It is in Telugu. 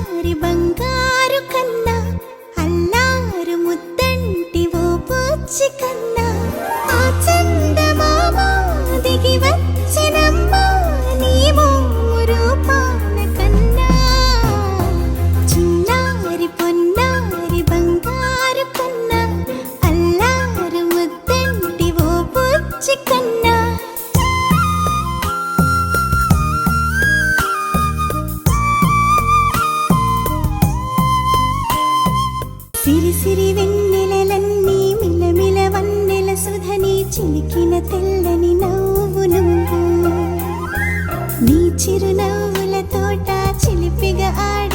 చిన్నారి బంగారు కన్నా అల్లారు ముద్దంటి ఓ పూచి కన్నా ఆ చందమామ దిగి వచ్చినమ్మా నీ రూపాన కన్నా చిన్నారి పొన్నారి బంగారు కన్నా అల్లారు ముద్దంటి ఓ పూచి కన్నా సిరి సిరి వెన్నెలలన్నీ మిలమిల వన్నెల సుధని చిలికిన తెల్లని నవ్వు నువ్వు నీ చిరునవ్వుల తోట చిలిపిగా ఆడ